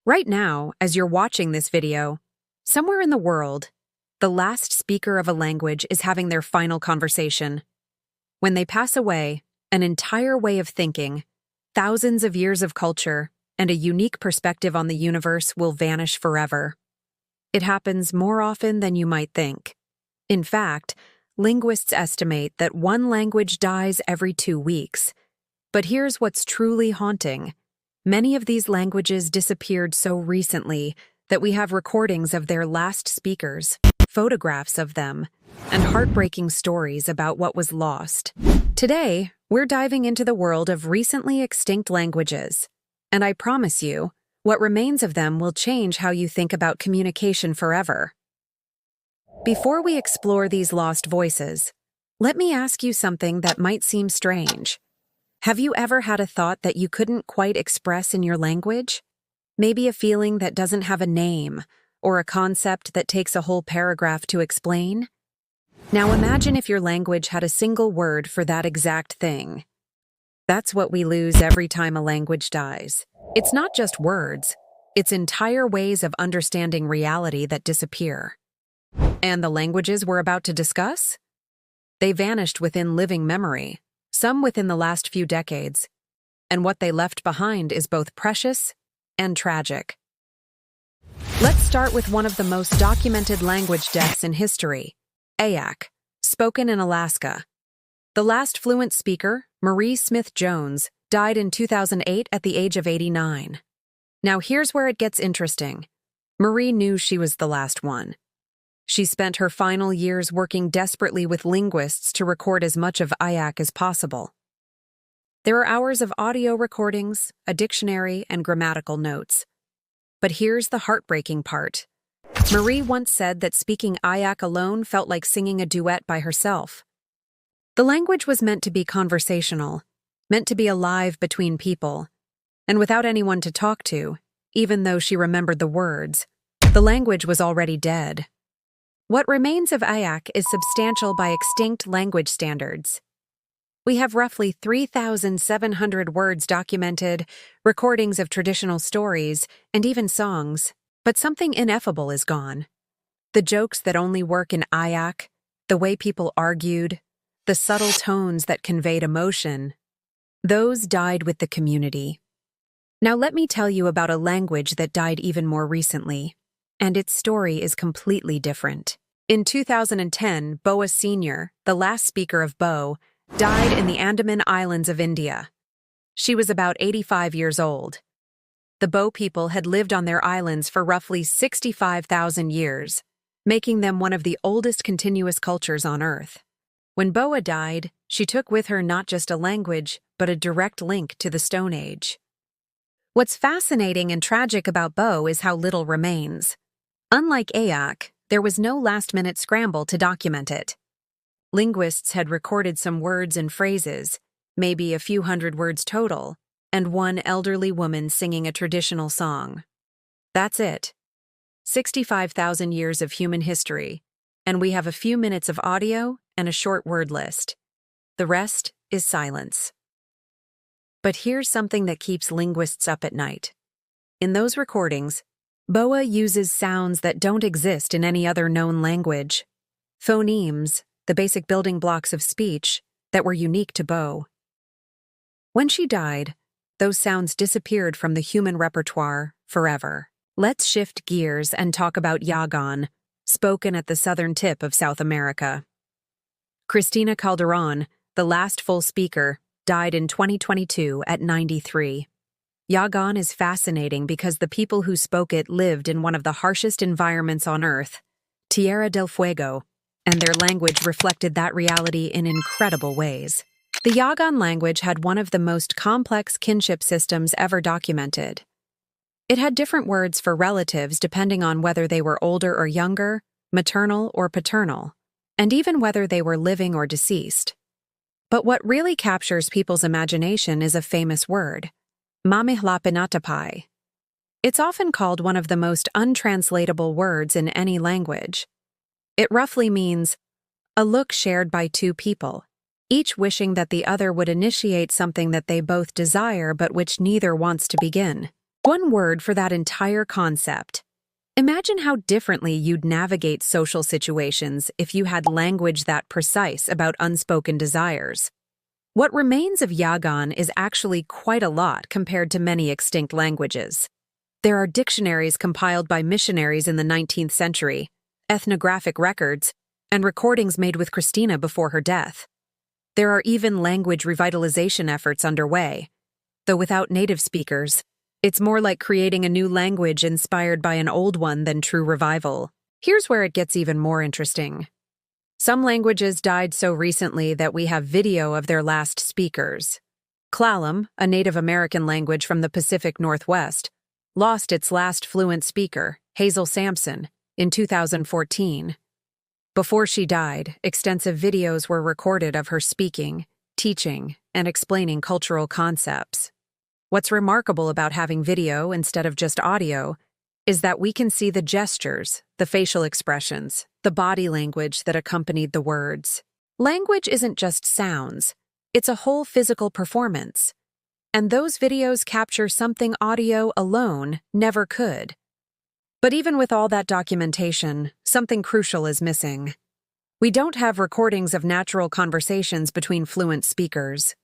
Right now, as you're watching this video, somewhere in the world, the last speaker of a language is having their final conversation. When they pass away, an entire way of thinking, thousands of years of culture, and a unique perspective on the universe will vanish forever. It happens more often than you might think. In fact, linguists estimate that one language dies every 2 weeks. But here's what's truly haunting. Many of these languages disappeared so recently that we have recordings of their last speakers, photographs of them, and heartbreaking stories about what was lost. Today, we're diving into the world of recently extinct languages. And I promise you, what remains of them will change how you think about communication forever. Before we explore these lost voices, let me ask you something that might seem strange. Have you ever had a thought that you couldn't quite express in your language? Maybe a feeling that doesn't have a name, or a concept that takes a whole paragraph to explain? Now imagine if your language had a single word for that exact thing. That's what we lose every time a language dies. It's not just words, it's entire ways of understanding reality that disappear. And the languages we're about to discuss? They vanished within living memory, some within the last few decades, and what they left behind is both precious and tragic. Let's start with one of the most documented language deaths in history, Eyak, spoken in Alaska. The last fluent speaker, Marie Smith Jones, died in 2008 at the age of 89. Now here's where it gets interesting. Marie knew she was the last one. She spent her final years working desperately with linguists to record as much of Eyak as possible. There are hours of audio recordings, a dictionary, and grammatical notes. But here's the heartbreaking part. Marie once said that speaking Eyak alone felt like singing a duet by herself. The language was meant to be conversational, meant to be alive between people. And without anyone to talk to, even though she remembered the words, the language was already dead. What remains of Eyak is substantial by extinct language standards. We have roughly 3,700 words documented, recordings of traditional stories, and even songs. But something ineffable is gone. The jokes that only work in Eyak, the way people argued, the subtle tones that conveyed emotion, those died with the community. Now let me tell you about a language that died even more recently, and its story is completely different. In 2010, Boa Sr., the last speaker of Bo, died in the Andaman Islands of India. She was about 85 years old. The Bo people had lived on their islands for roughly 65,000 years, making them one of the oldest continuous cultures on Earth. When Boa died, she took with her not just a language, but a direct link to the Stone Age. What's fascinating and tragic about Bo is how little remains. Unlike Eyak, there was no last-minute scramble to document it. Linguists had recorded some words and phrases, maybe a few hundred words total, and one elderly woman singing a traditional song. That's it. 65,000 years of human history, and we have a few minutes of audio and a short word list. The rest is silence. But here's something that keeps linguists up at night. In those recordings, Boa uses sounds that don't exist in any other known language. Phonemes, the basic building blocks of speech, that were unique to Bo. When she died, those sounds disappeared from the human repertoire forever. Let's shift gears and talk about Yaghan, spoken at the southern tip of South America. Cristina Calderon, the last full speaker, died in 2022 at 93. Yaghan is fascinating because the people who spoke it lived in one of the harshest environments on Earth, Tierra del Fuego, and their language reflected that reality in incredible ways. The Yaghan language had one of the most complex kinship systems ever documented. It had different words for relatives depending on whether they were older or younger, maternal or paternal, and even whether they were living or deceased. But what really captures people's imagination is a famous word, Mamihlapinatapai. It's often called one of the most untranslatable words in any language. It roughly means a look shared by two people, each wishing that the other would initiate something that they both desire but which neither wants to begin. One word for that entire concept. Imagine how differently you'd navigate social situations if you had language that precise about unspoken desires. What remains of Yaghan is actually quite a lot compared to many extinct languages. There are dictionaries compiled by missionaries in the 19th century, ethnographic records, and recordings made with Christina before her death. There are even language revitalization efforts underway. Though without native speakers, it's more like creating a new language inspired by an old one than true revival. Here's where it gets even more interesting. Some languages died so recently that we have video of their last speakers. Klallam, a Native American language from the Pacific Northwest, lost its last fluent speaker, Hazel Sampson, in 2014. Before she died, extensive videos were recorded of her speaking, teaching, and explaining cultural concepts. What's remarkable about having video instead of just audio is that we can see the gestures, the facial expressions, the body language that accompanied the words. Language isn't just sounds, it's a whole physical performance. And those videos capture something audio alone never could. But even with all that documentation, something crucial is missing. We don't have recordings of natural conversations between fluent speakers.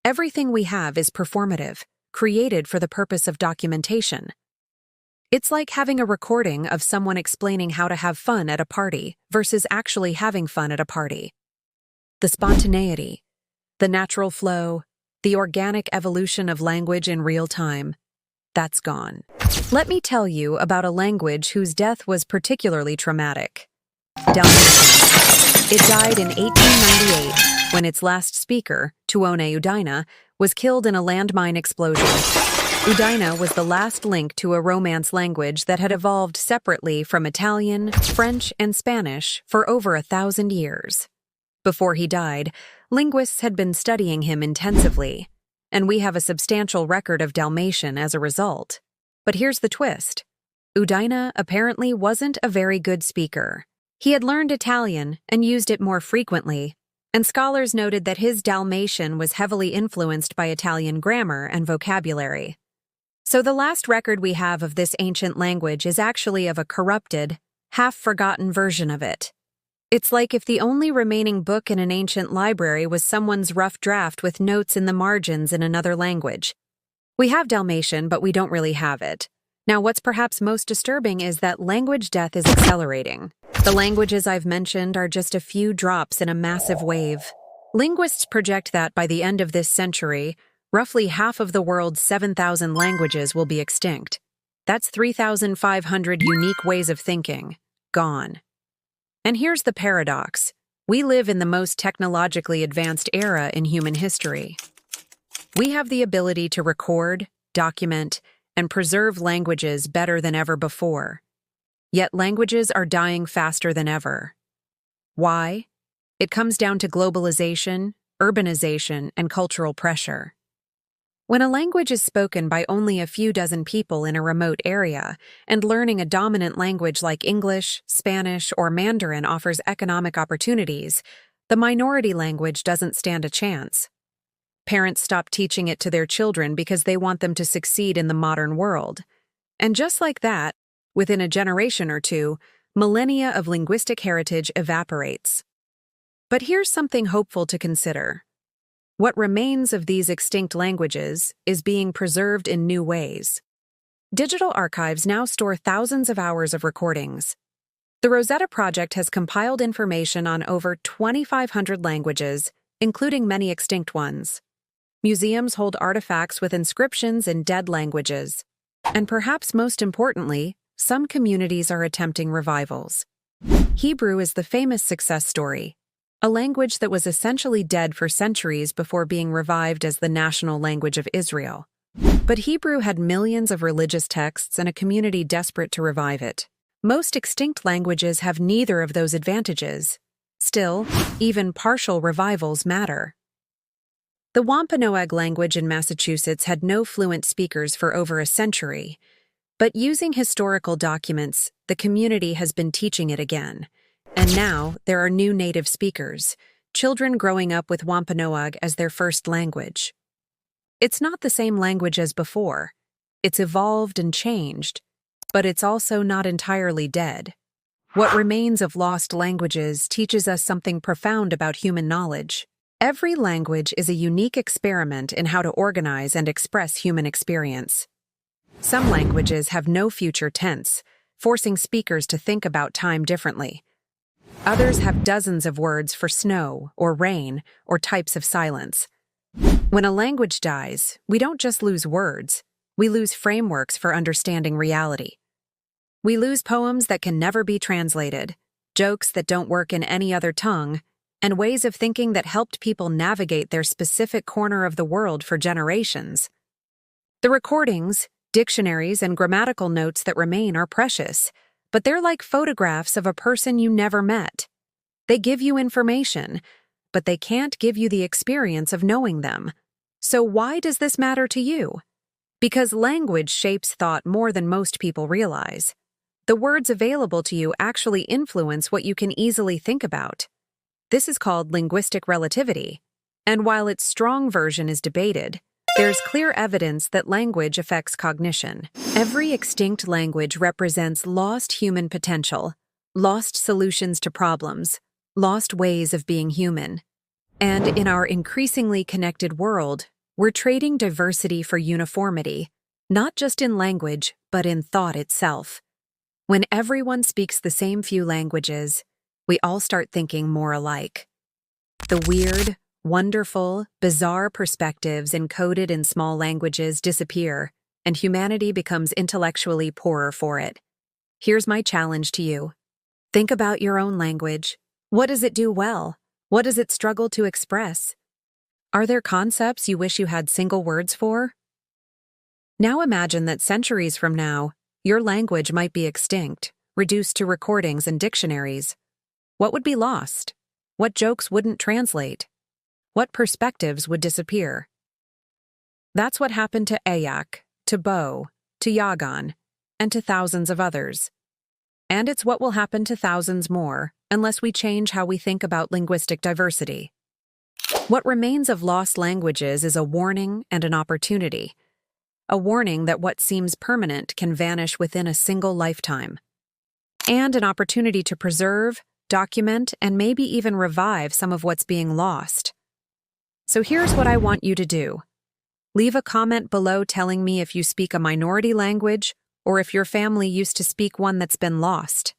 Everything we have is performative, created for the purpose of documentation. It's like having a recording of someone explaining how to have fun at a party versus actually having fun at a party. The spontaneity, the natural flow, the organic evolution of language in real time, that's gone. Let me tell you about a language whose death was particularly traumatic. Dalmatian. It died in 1898 when its last speaker, Tuone Udaina, was killed in a landmine explosion. Udaina was the last link to a Romance language that had evolved separately from Italian, French, and Spanish for over 1,000 years. Before he died, linguists had been studying him intensively, and we have a substantial record of Dalmatian as a result. But here's the twist. Udaina apparently wasn't a very good speaker. He had learned Italian and used it more frequently, and scholars noted that his Dalmatian was heavily influenced by Italian grammar and vocabulary. So the last record we have of this ancient language is actually of a corrupted, half-forgotten version of it. It's like if the only remaining book in an ancient library was someone's rough draft with notes in the margins in another language. We have Dalmatian, but we don't really have it. Now, what's perhaps most disturbing is that language death is accelerating. The languages I've mentioned are just a few drops in a massive wave. Linguists project that by the end of this century, roughly half of the world's 7,000 languages will be extinct. That's 3,500 unique ways of thinking, gone. And here's the paradox. We live in the most technologically advanced era in human history. We have the ability to record, document, and preserve languages better than ever before. Yet languages are dying faster than ever. Why? It comes down to globalization, urbanization, and cultural pressure. When a language is spoken by only a few dozen people in a remote area, and learning a dominant language like English, Spanish, or Mandarin offers economic opportunities, the minority language doesn't stand a chance. Parents stop teaching it to their children because they want them to succeed in the modern world. And just like that, within a generation or two, millennia of linguistic heritage evaporates. But here's something hopeful to consider. What remains of these extinct languages is being preserved in new ways. Digital archives now store thousands of hours of recordings. The Rosetta Project has compiled information on over 2,500 languages, including many extinct ones. Museums hold artifacts with inscriptions in dead languages. And perhaps most importantly, some communities are attempting revivals. Hebrew is the famous success story, a language that was essentially dead for centuries before being revived as the national language of Israel. But Hebrew had millions of religious texts and a community desperate to revive it. Most extinct languages have neither of those advantages. Still, even partial revivals matter. The Wampanoag language in Massachusetts had no fluent speakers for over a century, but using historical documents, the community has been teaching it again. And now, there are new native speakers, children growing up with Wampanoag as their first language. It's not the same language as before. It's evolved and changed, but it's also not entirely dead. What remains of lost languages teaches us something profound about human knowledge. Every language is a unique experiment in how to organize and express human experience. Some languages have no future tense, forcing speakers to think about time differently. Others have dozens of words for snow or rain or types of silence. When a language dies, we don't just lose words, we lose frameworks for understanding reality. We lose poems that can never be translated, jokes that don't work in any other tongue, and ways of thinking that helped people navigate their specific corner of the world for generations. The recordings, dictionaries, and grammatical notes that remain are precious, but they're like photographs of a person you never met. They give you information, but they can't give you the experience of knowing them. So why does this matter to you? Because language shapes thought more than most people realize. The words available to you actually influence what you can easily think about. This is called linguistic relativity, and while its strong version is debated, there's clear evidence that language affects cognition. Every extinct language represents lost human potential, lost solutions to problems, lost ways of being human. And in our increasingly connected world, we're trading diversity for uniformity, not just in language, but in thought itself. When everyone speaks the same few languages, we all start thinking more alike. The weird, wonderful, bizarre perspectives encoded in small languages disappear, and humanity becomes intellectually poorer for it. Here's my challenge to you. Think about your own language. What does it do well? What does it struggle to express? Are there concepts you wish you had single words for? Now imagine that centuries from now, your language might be extinct, reduced to recordings and dictionaries. What would be lost? What jokes wouldn't translate? What perspectives would disappear? That's what happened to Eyak, to Bo, to Yaghan, and to thousands of others. And it's what will happen to thousands more unless we change how we think about linguistic diversity. What remains of lost languages is a warning and an opportunity. A warning that what seems permanent can vanish within a single lifetime. And an opportunity to preserve, document, and maybe even revive some of what's being lost. So here's what I want you to do. Leave a comment below telling me if you speak a minority language or if your family used to speak one that's been lost.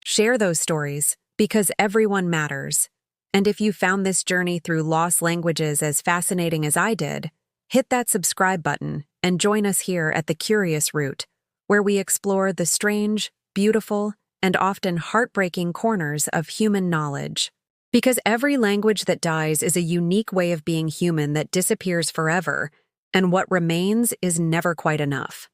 Share those stories, because everyone matters. And if you found this journey through lost languages as fascinating as I did, hit that subscribe button and join us here at The Curious Root, where we explore the strange, beautiful, and often heartbreaking corners of human knowledge. Because every language that dies is a unique way of being human that disappears forever, and what remains is never quite enough.